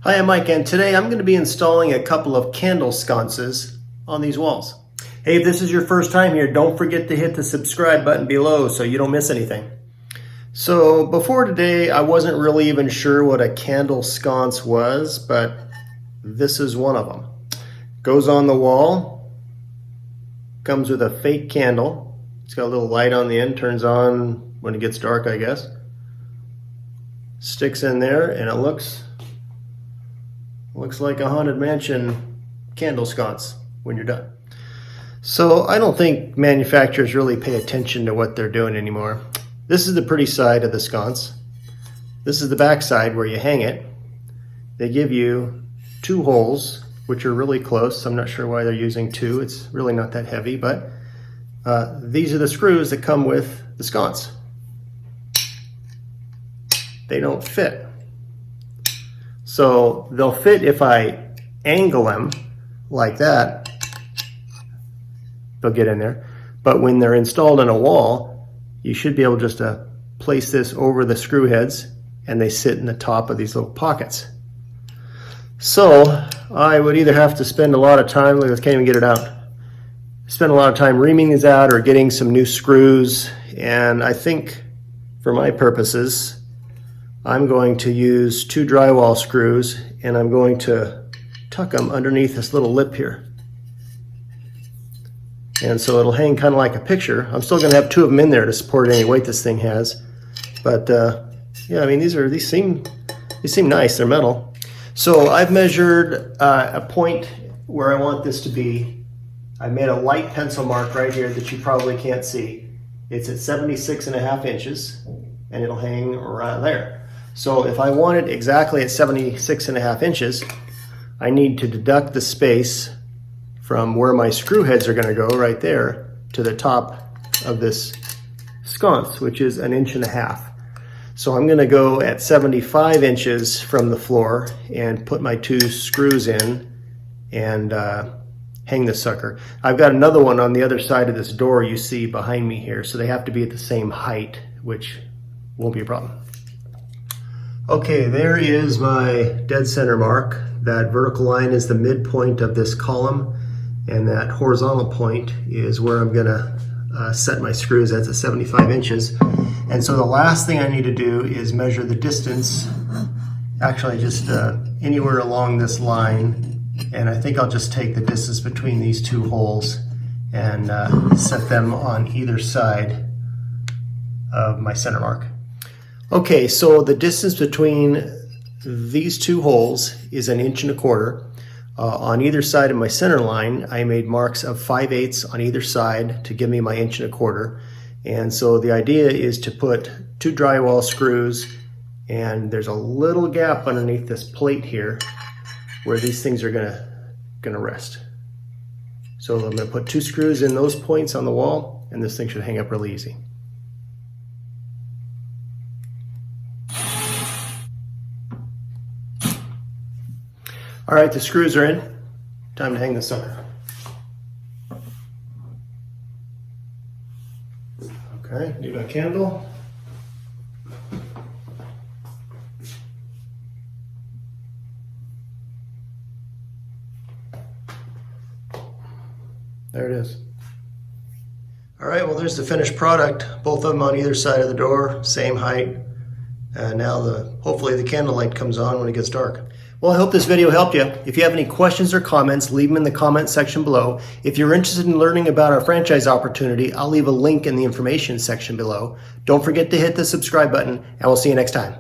Hi, I'm Mike, and today I'm going to be installing a couple of candle sconces on these walls. Hey, if this is your first time here, don't forget to hit the subscribe button below so you don't miss anything. So before today, I wasn't really even sure what a candle sconce was, but this is one of them. Goes on the wall, comes with a fake candle. It's got a little light on the end, turns on when it gets dark, I guess. Sticks in there, and it looks like a Haunted Mansion candle sconce when you're done. So I don't think manufacturers really pay attention to what they're doing anymore. This is the pretty side of the sconce. This is the back side where you hang it. They give you two holes, which are really close. I'm not sure why they're using two. It's really not that heavy, but these are the screws that come with the sconce. They don't fit. So they'll fit if I angle them like that, they'll get in there. But when they're installed on a wall, you should be able just to place this over the screw heads and they sit in the top of these little pockets. So I would either have to spend a lot of time, look, I can't even get it out, spend a lot of time reaming these out or getting some new screws. And I think for my purposes, I'm going to use two drywall screws and I'm going to tuck them underneath this little lip here. And so it'll hang kind of like a picture. I'm still going to have two of them in there to support any weight this thing has. But yeah, I mean, these seem nice. They're metal. So I've measured a point where I want this to be. I made a light pencil mark right here that you probably can't see. It's at 76.5 inches and it'll hang right there. So if I want it exactly at 76.5 inches, I need to deduct the space from where my screw heads are going to go right there to the top of this sconce, which is 1.5 inches. So I'm going to go at 75 inches from the floor and put my two screws in and hang this sucker. I've got another one on the other side of this door you see behind me here, so they have to be at the same height, which won't be a problem. Okay, there is my dead center mark. That vertical line is the midpoint of this column, and that horizontal point is where I'm gonna set my screws. That's at 75 inches. And so the last thing I need to do is measure the distance, actually just anywhere along this line, and I think I'll just take the distance between these two holes and set them on either side of my center mark. Okay, so the distance between these two holes is 1.25 inches. On either side of my center line, I made marks of 5/8 on either side to give me my 1.25 inches. And so the idea is to put two drywall screws, and there's a little gap underneath this plate here where these things are gonna rest. So I'm gonna put two screws in those points on the wall, and this thing should hang up really easy. All right, the screws are in. Time to hang this sucker. Okay, need a candle. There it is. All right, well, there's the finished product. Both of them on either side of the door, same height. And now hopefully the candle light comes on when it gets dark. Well, I hope this video helped you. If you have any questions or comments, leave them in the comment section below. If you're interested in learning about our franchise opportunity, I'll leave a link in the information section below. Don't forget to hit the subscribe button, and we'll see you next time.